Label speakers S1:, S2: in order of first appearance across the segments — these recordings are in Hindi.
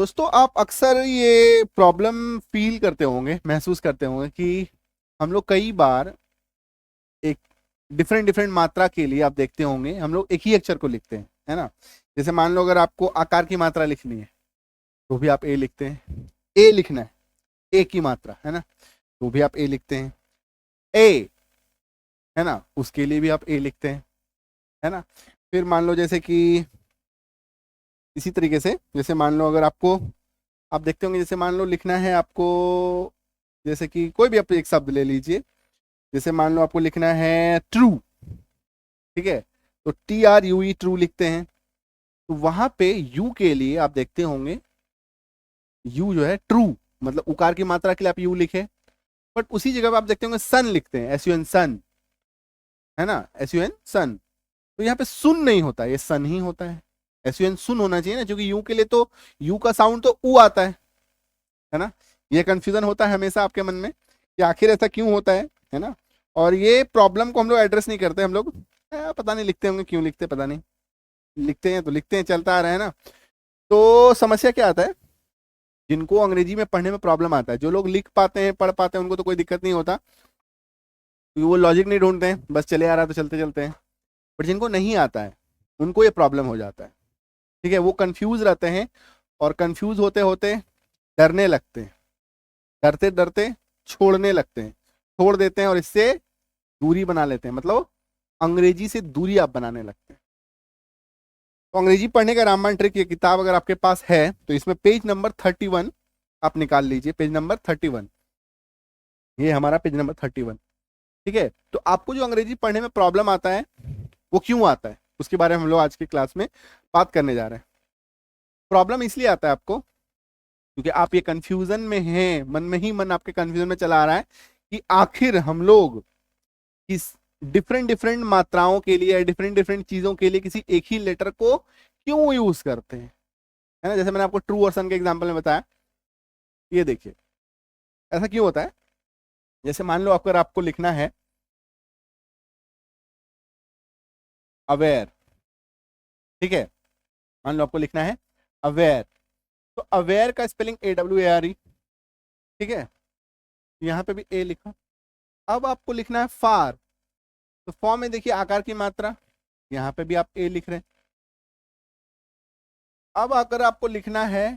S1: दोस्तों आप अक्सर ये प्रॉब्लम फील करते होंगे, महसूस करते होंगे कि हम लोग कई बार एक डिफरेंट डिफरेंट मात्रा के लिए आप देखते होंगे हम लोग एक ही अक्षर को लिखते हैं, है ना। जैसे मान लो अगर आपको आकार की मात्रा लिखनी है तो भी आप ए लिखते हैं। ए लिखना है, ए की मात्रा, है ना, तो भी आप ए लिखते हैं। ए, है ना, उसके लिए भी आप ए लिखते हैं, है ना। फिर मान लो जैसे कि इसी तरीके से, जैसे मान लो अगर आपको, आप देखते होंगे जैसे मान लो लिखना है आपको, जैसे कि कोई भी आप एक शब्द ले लीजिए। जैसे मान लो आपको लिखना है ट्रू, ठीक है, तो TRUE ट्रू लिखते हैं। तो वहां पे यू के लिए आप देखते होंगे, यू जो है ट्रू, मतलब उकार की मात्रा के लिए आप यू लिखे। बट उसी जगह पे आप देखते होंगे सन लिखते हैं, SUN सन, है ना, SUN सन। तो यहाँ पे सुन नहीं होता, ये सन ही होता है। SUN सुन होना चाहिए ना, क्योंकि यू के लिए तो यू का साउंड तो ऊ आता है ना। ये कंफ्यूजन होता है हमेशा आपके मन में कि आखिर ऐसा क्यों होता है ना। और ये प्रॉब्लम को हम लोग एड्रेस नहीं करते, हम लोग पता नहीं लिखते होंगे, क्यों लिखते पता नहीं, लिखते हैं तो लिखते हैं, चलता आ रहा है ना। तो समस्या क्या आता है, जिनको अंग्रेजी में पढ़ने में प्रॉब्लम आता है, जो लोग लिख पाते हैं पढ़ पाते हैं उनको तो कोई दिक्कत नहीं होता, क्योंकि वो लॉजिक नहीं ढूंढते हैं, बस चले आ रहा है तो चलते चलते हैं। बट जिनको नहीं आता है उनको ये प्रॉब्लम हो जाता है, ठीक है। वो कंफ्यूज रहते हैं और कंफ्यूज होते होते डरने लगते हैं, डरते डरते छोड़ने लगते हैं, छोड़ देते हैं और इससे दूरी बना लेते हैं, मतलब अंग्रेजी से दूरी आप बनाने लगते हैं। तो अंग्रेजी पढ़ने का रामबाण ट्रिक ये किताब अगर आपके पास है तो इसमें पेज नंबर 31 आप निकाल लीजिए, पेज नंबर 31, ये हमारा पेज नंबर 31, ठीक है। तो आपको जो अंग्रेजी पढ़ने में प्रॉब्लम आता है वो क्यों आता है, उसके बारे में हम लोग आज की क्लास में बात करने जा रहे हैं। प्रॉब्लम इसलिए आता है आपको क्योंकि आप ये कंफ्यूजन में हैं, मन में ही मन आपके कंफ्यूजन में चला आ रहा है कि आखिर हम लोग इस डिफरेंट डिफरेंट मात्राओं के लिए, डिफरेंट डिफरेंट चीजों के लिए किसी एक ही लेटर को क्यों यूज करते हैं, है ना। जैसे मैंने आपको ट्रू और सन के एग्जांपल में बताया, ये देखिए ऐसा क्यों होता है। जैसे मान लो अगर आपको लिखना है अवेयर, ठीक है, मान लो आपको लिखना है अवेयर, तो अवेयर का स्पेलिंग AWARE, ठीक है, यहाँ पे भी ए लिखा। अब आपको लिखना है फार, तो फॉर्म में देखिए आकार की मात्रा, यहाँ पे भी आप ए लिख रहे हैं। अब अगर आपको लिखना है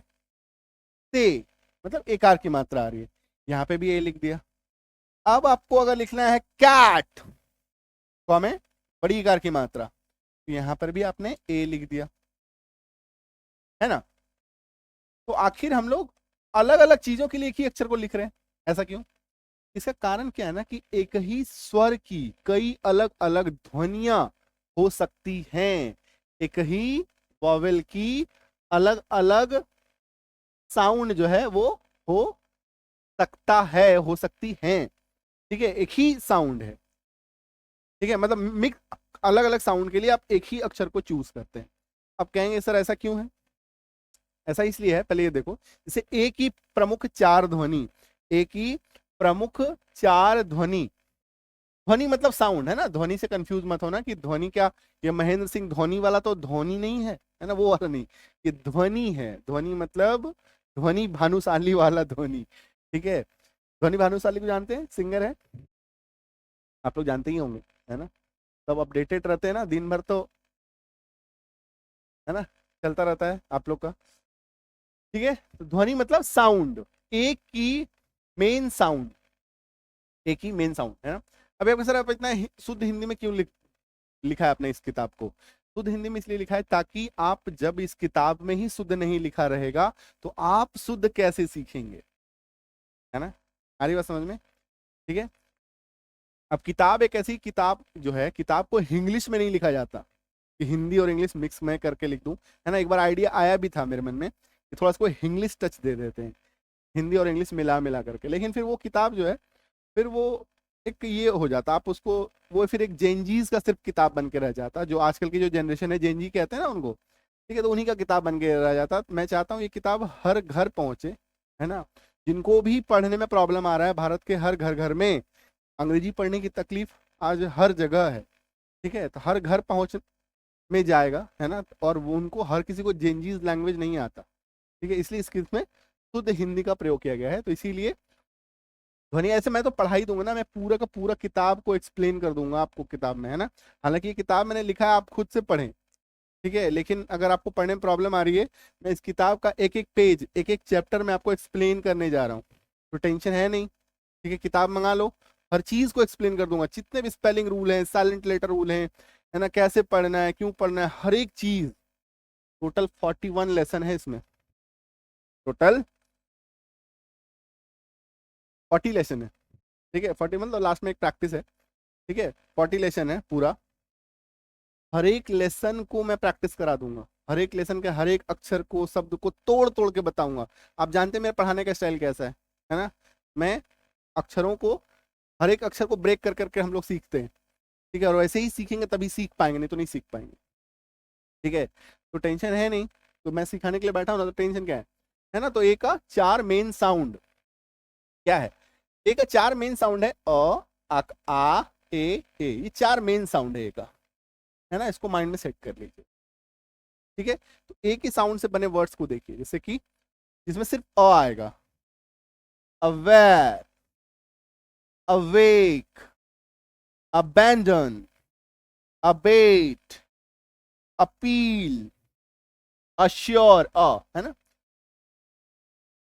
S1: से, मतलब एकार की मात्रा आ रही है, यहाँ पे भी ए लिख दिया। अब आपको अगर लिखना है कैट, फॉर्म है बड़ी इकार की मात्रा, तो यहाँ पर भी आपने ए लिख दिया, है ना। तो आखिर हम लोग अलग अलग चीजों के लिए एक ही अक्षर को लिख रहे हैं, ऐसा क्यों। इसका कारण क्या है ना कि एक ही स्वर की कई अलग अलग ध्वनियां हो सकती हैं, एक ही वॉवेल की अलग अलग साउंड जो है वो हो सकता है, हो सकती हैं, ठीक है, एक ही साउंड है, ठीक है, मतलब मिक्स अलग अलग साउंड के लिए आप एक ही अक्षर को चूज करते हैं। अब कहेंगे सर ऐसा क्यों है, ऐसा इसलिए है, पहले ये देखो, जैसे एक ही प्रमुख चार ध्वनि, एक ही प्रमुख चार ध्वनि, ध्वनि मतलब साउंड, है ना, ध्वनि से कंफ्यूज मत होना कि ध्वनि क्या, ये महेंद्र सिंह धोनी वाला तो ध्वनि नहीं है ना, वो वाला नहीं, ये ध्वनि है। ध्वनि मतलब ध्वनि भानुशाली वाला ध्वनि, ठीक है। ध्वनि भानुशाली को जानते हैं, सिंगर है, आप लोग जानते ही होंगे, है ना, सब अपडेटेड रहते हैं ना दिन भर, तो है ना, चलता रहता है आप लोग का, ठीक है। तो ध्वनि मतलब साउंड, एक ही मेन साउंड, एक ही मेन साउंड, है ना। अभी आपको सर आप इतना शुद्ध हिंदी में क्यों लिखा है आपने इस किताब को, शुद्ध हिंदी में इसलिए लिखा है ताकि आप जब इस किताब में ही शुद्ध नहीं लिखा रहेगा तो आप शुद्ध कैसे सीखेंगे, है ना। आ रही बात समझ में, ठीक है। अब किताब एक ऐसी किताब जो है, किताब को इंग्लिश में नहीं लिखा जाता कि हिंदी और इंग्लिश मिक्स में करके लिख दूं, है ना। एक बार आइडिया आया भी था मेरे मन में कि थोड़ा सा इंग्लिश टच दे देते हैं, हिंदी और इंग्लिश मिला मिला करके, लेकिन फिर वो किताब जो है, फिर वो एक ये हो जाता, आप उसको, वो फिर एक जेनजीज का सिर्फ किताब बन के रह जाता, जो आजकल की जो जनरेशन है जेनजी कहते हैं ना उनको, ठीक है, तो उन्हीं का किताब बन के रह जाता। मैं चाहता हूँ ये किताब हर घर पहुंचे, है ना। जिनको भी पढ़ने में प्रॉब्लम आ रहा है, भारत के हर घर घर में अंग्रेजी पढ़ने की तकलीफ आज हर जगह है, ठीक है, तो हर घर पहुंच में जाएगा, है ना। और वो उनको हर किसी को जेनजीज लैंग्वेज नहीं आता, ठीक है, इसलिए इसमें शुद्ध हिंदी का प्रयोग किया गया है। तो इसीलिए ध्वनि, ऐसे मैं तो पढ़ा ही दूंगा ना, मैं पूरा का पूरा किताब को एक्सप्लेन कर दूंगा आपको किताब में, है ना। हालांकि ये किताब मैंने लिखा है, आप खुद से पढ़ें, ठीक है। लेकिन अगर आपको पढ़ने में प्रॉब्लम आ रही है, मैं इस किताब का एक एक पेज, एक एक चैप्टर में आपको एक्सप्लेन करने जा रहा हूँ, तो टेंशन है नहीं, ठीक है। किताब मंगा लो, हर चीज को एक्सप्लेन कर दूंगा, जितने भी स्पेलिंग रूल हैं, साइलेंट लेटर रूल हैं, है ना, कैसे पढ़ना है, क्यों पढ़ना है, हर एक चीज। टोटल 41 लेसन है इसमें, टोटल 40 लेसन है, ठीक है। 40 मतलब लास्ट में एक प्रैक्टिस है, ठीक है। 40 लेसन है पूरा, हर एक लेसन को मैं प्रैक्टिस करा दूंगा, हर एक लेसन के हर एक अक्षर को, शब्द को तोड़ तोड़ के बताऊंगा। आप जानते हैं मेरे पढ़ाने का स्टाइल कैसा है ना। मैं अक्षरों को, हर एक अक्षर को ब्रेक कर करके हम लोग सीखते हैं, ठीक है। और वैसे ही सीखेंगे तभी सीख पाएंगे, नहीं तो नहीं सीख पाएंगे, ठीक है। तो टेंशन है नहीं, तो मैं सिखाने के लिए बैठा हूं ना, तो टेंशन क्या है ना। तो ए का 4 मेन साउंड क्या है, ए का 4 मेन साउंड है, आ ए, ये 4 मेन साउंड है ए का, है ना। इसको माइंड में सेट कर लीजिए, ठीक है। तो ए के साउंड से बने वर्ड्स को देखिए, जैसे कि जिसमें सिर्फ अ आएगा, aware, awake, abandon, abate, appeal, assure, है ना।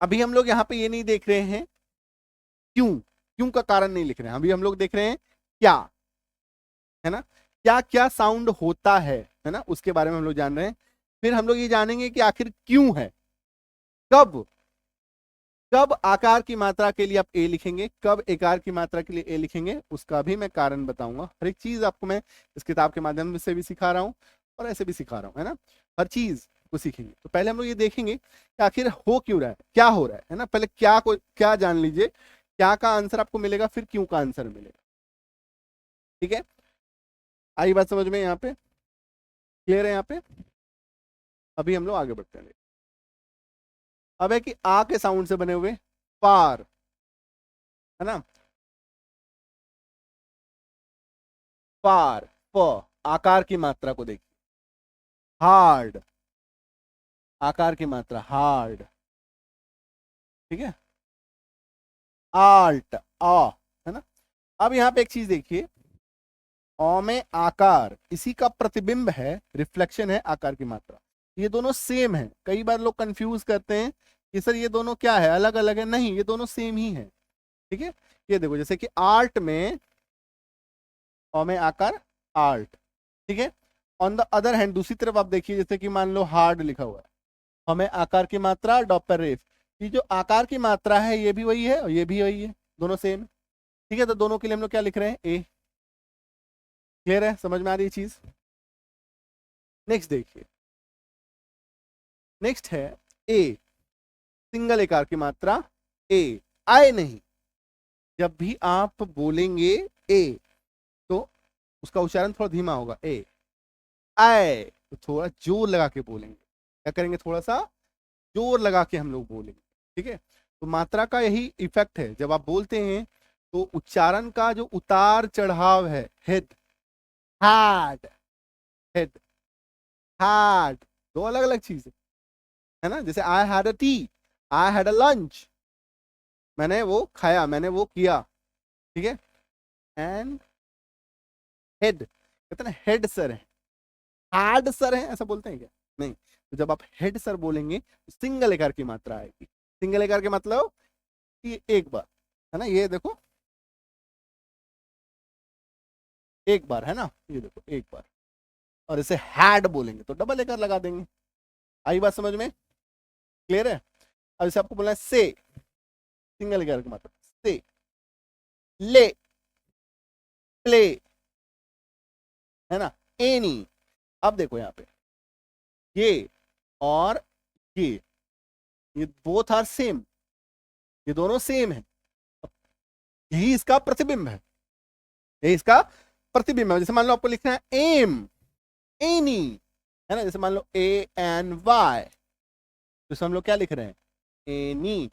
S1: अभी हम लोग यहाँ पे ये नहीं देख रहे हैं क्यों, क्यों का कारण नहीं लिख रहे हैं, अभी हम लोग देख रहे हैं क्या, है ना। क्या क्या साउंड होता है ना, उसके बारे में हम लोग जान रहे हैं। फिर हम लोग ये जानेंगे कि आखिर क्यों है, कब, कब आकार की मात्रा के लिए आप ए लिखेंगे, कब एकार की मात्रा के लिए ए लिखेंगे, उसका भी मैं कारण बताऊंगा। हर एक चीज आपको मैं इस किताब के माध्यम से भी सिखा रहा हूँ और ऐसे भी सिखा रहा हूँ, है ना। हर चीज को सीखेंगे। तो पहले हम लोग ये देखेंगे कि आखिर हो क्यों रहा है, क्या हो रहा है ना। पहले क्या को क्या जान लीजिए, क्या का आंसर आपको मिलेगा, फिर क्यों का आंसर मिलेगा, ठीक है। आई बात समझ में यहाँ पे, क्लियर है यहाँ पे। अभी हम लोग आगे बढ़ते हैं। अब है कि आ के साउंड से बने हुए पार, है ना, पार, प, आकार की मात्रा को देखिए, हार्ड, आकार की मात्रा हार्ड, ठीक है। आल्ट, है ना। अब यहाँ पे एक चीज देखिए, अ में आकार, इसी का प्रतिबिंब है, रिफ्लेक्शन है आकार की मात्रा। ये दोनों सेम है, कई बार लोग कंफ्यूज करते हैं कि सर ये दोनों क्या है, अलग अलग है, नहीं, ये दोनों सेम ही है, ठीक है। ये देखो, जैसे कि आर्ट में अ में आकार आर्ट, ठीक है। ऑन द अदर हैंड, दूसरी तरफ आप देखिए, जैसे कि मान लो हार्ड लिखा हुआ है, हमें आकार की मात्रा डॉपर रेफ, ये जो आकार की मात्रा है ये भी वही है और ये भी वही है, दोनों सेम है, ठीक है। तो दोनों के लिए हम लोग क्या लिख रहे हैं, ए। क्लियर है, समझ में आ रही है चीज। नेक्स्ट देखिए, नेक्स्ट है ए, सिंगल एकार की मात्रा ए, आए नहीं। जब भी आप बोलेंगे ए, तो उसका उच्चारण थोड़ा धीमा होगा, ए, आए, तो थोड़ा जोर लगा के बोलेंगे, क्या करेंगे, थोड़ा सा जोर लगा के हम लोग बोलेंगे, ठीक है। तो मात्रा का यही इफेक्ट है, जब आप बोलते हैं तो उच्चारण का जो उतार चढ़ाव है, हेड, हार्ड, हेड, हार्ड, दो अलग अलग चीज है ना। जैसे I had a T, I had a lunch, मैंने वो खाया, मैंने वो किया, ठीक है। एंड हेड, कहते हैं हेड सर है, हार्ड सर है, ऐसा बोलते हैं क्या, नहीं। तो जब आप हेड सर बोलेंगे तो सिंगल एकार की मात्रा आएगी। सिंगल एकार के मतलब कि एक बार, है ना, ये देखो एक बार, है ना, ये देखो एक बार। और इसे हैड बोलेंगे तो डबल एकार लगा देंगे। आई बात समझ में, क्लियर है। अब इसे आपको बोलना है से, सिंगल एकार की मात्रा, से, ले, प्ले, है ना, एनी। अब देखो यहाँ पे ये और ये बोथ आर सेम, ये दोनों सेम है, यही इसका प्रतिबिंब है, यही इसका प्रतिबिंब है। जैसे मान लो आपको लिखना है एम, एनी, है ना, जैसे मान लो ए एन वाई, तो हम लोग क्या लिख रहे हैं, एनी,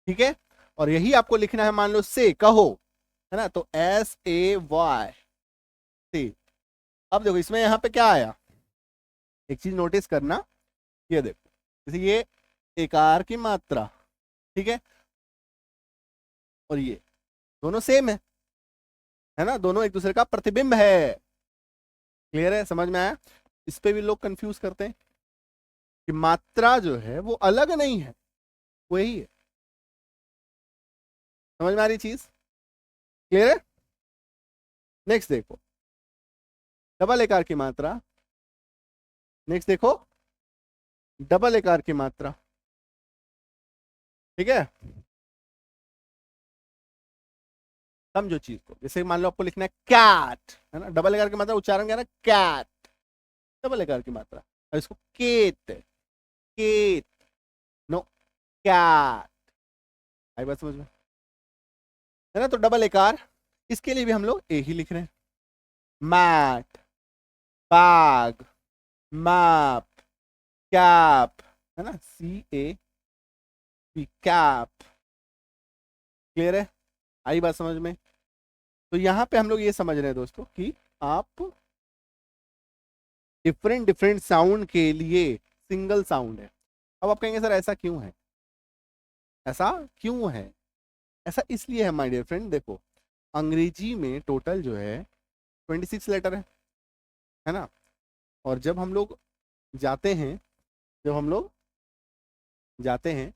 S1: ठीक है। और यही आपको लिखना है, मान लो से, कहो, है ना, तो एस ए वाई, से। अब देखो इसमें यहाँ पे क्या आया, एक चीज नोटिस करना, ये देखो, जैसे ये एकार की मात्रा, ठीक है, और ये दोनों सेम है ना, दोनों एक दूसरे का प्रतिबिंब है। क्लियर है, समझ में आया? इस पे भी लोग कंफ्यूज करते हैं कि मात्रा जो है वो अलग नहीं है, वही है। समझ में आ रही चीज? क्लियर है? नेक्स्ट देखो डबल एकार की मात्रा, नेक्स्ट देखो डबल एकार की मात्रा, ठीक है। समझो चीज को, जैसे मान लो आपको लिखना है कैट, है ना, डबल एकार की मात्रा उच्चारण क्या है ना, कैट, डबल एकार की मात्रा। और इसको केट, केट, नो, कैट। आई बात समझ में? है ना, तो डबल एकार, इसके लिए भी हम लोग ए ही लिख रहे हैं। मैट, बैग, मैप, कैप, है ना, सी ए पी, कैप। क्लियर है? आई बात समझ में? तो यहां पे हम लोग ये समझ रहे हैं दोस्तों कि आप डिफरेंट डिफरेंट साउंड के लिए सिंगल साउंड है। अब आप कहेंगे सर ऐसा क्यों है, ऐसा क्यों है? ऐसा इसलिए है माय डियर फ्रेंड, देखो अंग्रेजी में टोटल जो है 26 लेटर है ना, और जब हम लोग जाते हैं, जब हम लोग जाते हैं,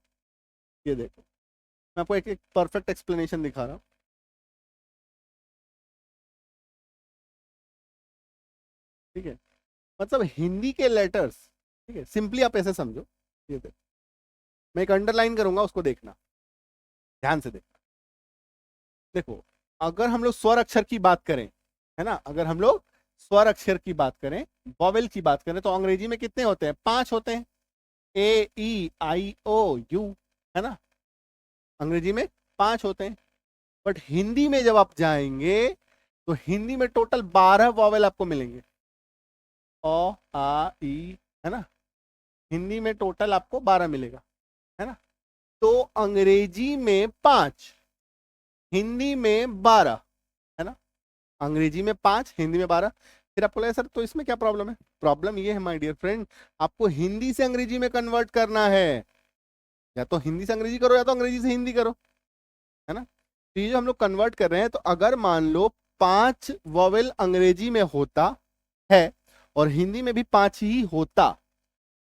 S1: ये देखो मैं आपको एक एक परफेक्ट एक्सप्लेनेशन दिखा रहा हूँ, ठीक है। मतलब हिंदी के लेटर्स, ठीक है, सिंपली आप ऐसे समझो, ये देखो मैं एक अंडरलाइन करूंगा, उसको देखना, ध्यान से देखना। देखो अगर हम लोग स्वर अक्षर की बात करें, है ना, अगर हम लोग स्वर अक्षर की बात करें, वॉवेल की बात करें, तो अंग्रेजी में कितने होते हैं? 5 होते हैं, ए ई आई ओ यू, है ना, अंग्रेजी में 5 होते हैं। बट हिंदी में जब आप जाएंगे तो हिंदी में टोटल 12 वॉवेल आपको मिलेंगे, ओ आ ई, है ना, हिंदी में टोटल आपको 12 मिलेगा, है ना। तो अंग्रेजी में 5, हिंदी में 12, है ना, अंग्रेजी में 5, हिंदी में 12। फिर आपको लगा सर तो इसमें क्या प्रॉब्लम है? प्रॉब्लम ये है माय डियर फ्रेंड, आपको हिंदी से अंग्रेजी में कन्वर्ट करना है, या तो हिंदी से अंग्रेजी करो या तो अंग्रेजी से हिंदी करो, है ना। तो ये जो हम लोग कन्वर्ट कर रहे हैं, तो अगर मान लो 5 वॉवेल अंग्रेजी में होता है और हिंदी में भी 5 ही होता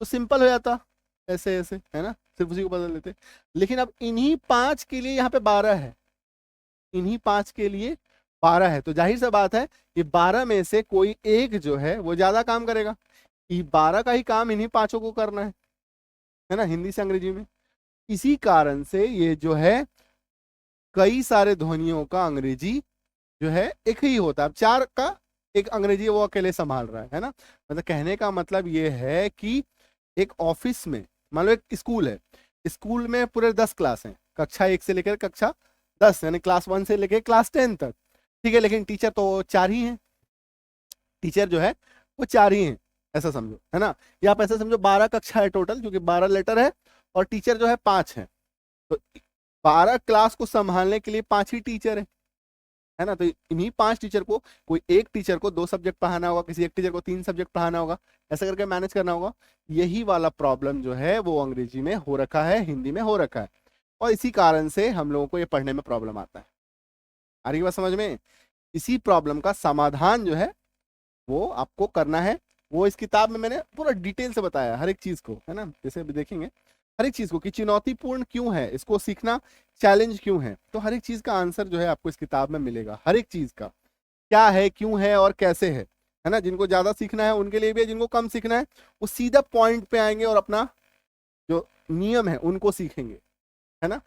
S1: तो सिंपल हो जाता, ऐसे ऐसे, है ना, सिर्फ उसी को बदल देते। लेकिन अब इन्हीं 5 के लिए यहाँ पे 12 है, इन्हीं 5 के लिए 12 है, तो जाहिर सा बात है कि 12 में से कोई एक जो है वो ज्यादा काम करेगा, ये 12 का ही काम इन्हीं पांचों को करना है ना, हिंदी से अंग्रेजी में। इसी कारण से ये जो है कई सारे ध्वनियों का अंग्रेजी जो है एक ही होता है, अब 4 का एक अंग्रेजी वो अकेले संभाल रहा है ना। मतलब कहने का मतलब ये है कि एक ऑफिस में, मान लो एक स्कूल है, स्कूल में पूरे 10 क्लास हैं, कक्षा 1 से लेकर कक्षा 10, यानी क्लास 1 से लेकर क्लास 10 तक, ठीक है, लेकिन टीचर तो 4 ही हैं, टीचर जो है वो 4 ही हैं, ऐसा समझो, है ना। या आप ऐसा समझो 12 कक्षा है टोटल, क्योंकि 12 लेटर है, और टीचर जो है 5 है, तो 12 क्लास को संभालने के लिए 5 ही टीचर है ना। तो इन्हीं 5 टीचर को, कोई एक टीचर को 2 सब्जेक्ट पढ़ाना होगा, किसी एक टीचर को 3 सब्जेक्ट पढ़ाना होगा, ऐसा करके मैनेज करना होगा। यही वाला प्रॉब्लम जो है वो अंग्रेजी में हो रखा है, हिंदी में हो रखा है, और इसी कारण से हम लोगों को ये पढ़ने में प्रॉब्लम आता है। आ रही बात समझ में? इसी प्रॉब्लम का समाधान जो है वो आपको करना है, वो इस किताब में मैंने पूरा डिटेल से बताया हर एक चीज को, है ना। जैसे अभी देखेंगे हर एक चीज को कि चुनौतीपूर्ण क्यों है, इसको सीखना चैलेंज क्यों है, तो हर एक चीज का आंसर जो है आपको इस किताब में मिलेगा, हर एक चीज का क्या है, क्यों है और कैसे है ना। जिनको ज्यादा सीखना है उनके लिए भी है, जिनको कम सीखना है वो सीधा पॉइंट पे आएंगे और अपना जो नियम है उनको सीखेंगे, है ना।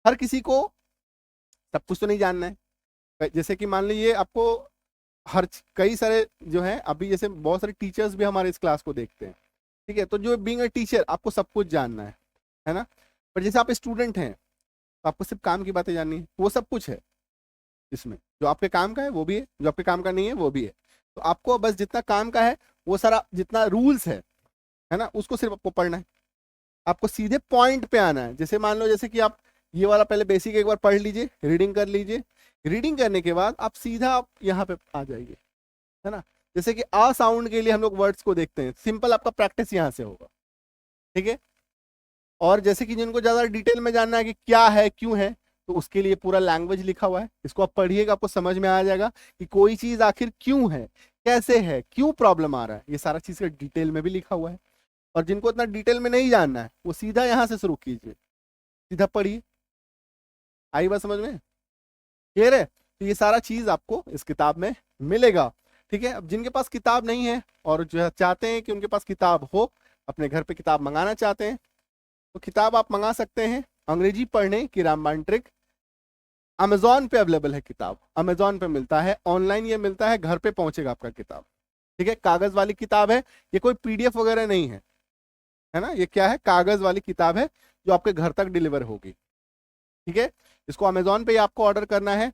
S1: हर किसी को सब कुछ तो नहीं जानना है, जैसे कि मान लीजिए आपको कई सारे जो है, अभी जैसे बहुत सारे टीचर्स भी हमारे इस क्लास को देखते हैं, ठीक है, तो जो बीइंग अ टीचर आपको सब कुछ जानना है ना। पर जैसे आप स्टूडेंट हैं तो आपको सिर्फ काम की बातें जाननी है, वो सब कुछ है इसमें, जो आपके काम का है वो भी है, जो आपके काम का नहीं है वो भी है। तो आपको बस जितना काम का है वो सारा जितना रूल्स है ना, उसको सिर्फ आपको पढ़ना है, आपको सीधे पॉइंट पे आना है। जैसे मान लो जैसे कि आप ये वाला पहले बेसिक एक बार पढ़ लीजिए, रीडिंग कर लीजिए, रीडिंग करने के बाद आप सीधा आप यहाँ पे आ जाइए, है ना। जैसे कि आ साउंड के लिए हम लोग वर्ड्स को देखते हैं, सिंपल आपका प्रैक्टिस यहाँ से होगा, ठीक है। और जैसे कि जिनको ज़्यादा डिटेल में जानना है कि क्या है क्यों है, तो उसके लिए पूरा लैंग्वेज लिखा हुआ है, इसको आप पढ़िएगा, आपको समझ में आ जाएगा कि कोई चीज़ आखिर क्यों है, कैसे है, क्यों प्रॉब्लम आ रहा है, ये सारा चीज़ का डिटेल में भी लिखा हुआ है। और जिनको इतना डिटेल में नहीं जानना है वो सीधा यहाँ से शुरू कीजिए, सीधा पढ़िए। आई बात समझ में? क्लियर है? तो ये सारा चीज़ आपको इस किताब में मिलेगा। ठीक है, अब जिनके पास किताब नहीं है और जो है चाहते हैं कि उनके पास किताब हो, अपने घर पे किताब मंगाना चाहते हैं, तो किताब आप मंगा सकते हैं। अंग्रेजी पढ़ने की रामबाण ट्रिक अमेजोन पे अवेलेबल है, किताब अमेजोन पे मिलता है, ऑनलाइन ये मिलता है, घर पे पहुंचेगा आपका किताब। ठीक है, कागज वाली किताब है, ये कोई पीडीएफ वगैरह नहीं है ना, ये क्या है, कागज वाली किताब है जो आपके घर तक डिलीवर होगी। ठीक है, इसको अमेजोन पे आपको ऑर्डर करना है,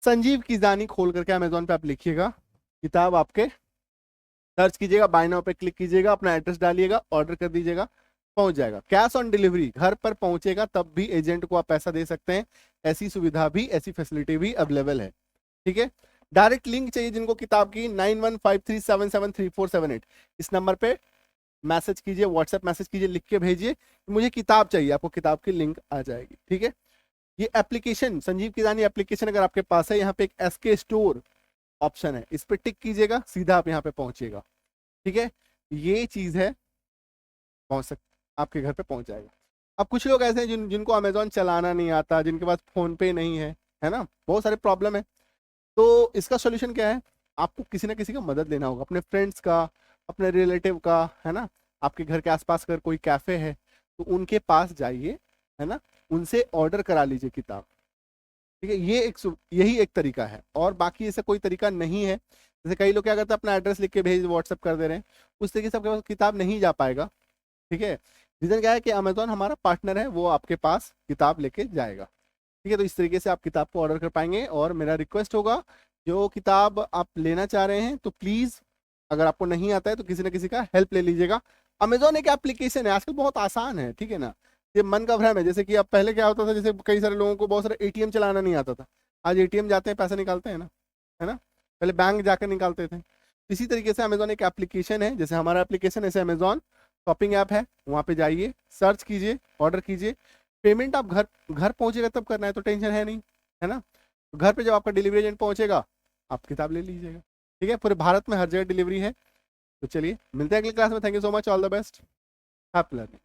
S1: संजीव किजानी खोल करके अमेजोन पे आप लिखिएगा, किताब आपके सर्च कीजिएगा, बाय नाउ पे क्लिक कीजिएगा, अपना एड्रेस डालिएगा, ऑर्डर कर दीजिएगा, पहुंच जाएगा। कैश ऑन डिलीवरी, घर पर पहुंचेगा, तब भी एजेंट को आप पैसा दे सकते हैं, ऐसी सुविधा भी, ऐसी फैसिलिटी भी अवेलेबल है। ठीक है, डायरेक्ट लिंक चाहिए जिनको किताब की, 9153773478 इस नंबर पे मैसेज कीजिए, व्हाट्सएप मैसेज कीजिए, लिख के भेजिए मुझे किताब चाहिए, आपको किताब की लिंक आ जाएगी। ठीक है, ये एप्लीकेशन संजीव किजानी एप्लीकेशन अगर आपके पास है, यहाँ पे एक एसके स्टोर ऑप्शन है, इस पे टिक कीजिएगा, सीधा आप यहाँ पे पहुंचिएगा। ठीक है, ये चीज है, पहुंच सक आपके घर पे पहुंच जाएगा। अब कुछ लोग ऐसे हैं जिनको अमेजोन चलाना नहीं आता, जिनके पास फोन पे नहीं है ना, बहुत सारे प्रॉब्लम है। तो इसका सोल्यूशन क्या है, आपको किसी ना किसी का मदद लेना होगा, अपने फ्रेंड्स का, अपने रिलेटिव का, है ना, आपके घर के आसपास अगर कोई कैफे है तो उनके पास जाइए, है ना, उनसे ऑर्डर करा लीजिए किताब। ठीक है, ये यही एक तरीका है, और बाकी ऐसा कोई तरीका नहीं है। जैसे कई लोग क्या करते हैं, अपना एड्रेस लिख के भेज व्हाट्सएप कर दे रहे हैं, उस तरीके से आपके पास किताब नहीं जा पाएगा। ठीक है, रीजन क्या है कि अमेजोन हमारा पार्टनर है, वो आपके पास किताब लेके जाएगा। ठीक है, तो इस तरीके से आप किताब को ऑर्डर कर पाएंगे। और मेरा रिक्वेस्ट होगा, जो किताब आप लेना चाह रहे हैं तो प्लीज़, अगर आपको नहीं आता है तो किसी ना किसी का हेल्प ले लीजिएगा। अमेजोन एक एप्लीकेशन है, आजकल बहुत आसान है। ठीक है ना, ये मन का भ्रम है, जैसे कि अब पहले क्या होता था, जैसे कई सारे लोगों को बहुत सारे एटीएम चलाना नहीं आता था, आज एटीएम जाते हैं पैसा निकालते हैं ना, है ना, पहले बैंक जाकर निकालते थे। इसी तरीके से अमेजोन एक एप्लीकेशन है, जैसे हमारा एप्लीकेशन ऐसे अमेजोन शॉपिंग ऐप है, वहाँ पे जाइए, सर्च कीजिए, ऑर्डर कीजिए, पेमेंट आप घर घर पहुंचेगा तब करना है, तो टेंशन है नहीं, है ना। तो घर पे जब आपका डिलीवरी एजेंट पहुंचेगा, आप किताब ले लीजिएगा। ठीक है, पूरे भारत में हर जगह डिलीवरी है। तो चलिए मिलते हैं अगली क्लास में, thank you so much, all the best, happy learning.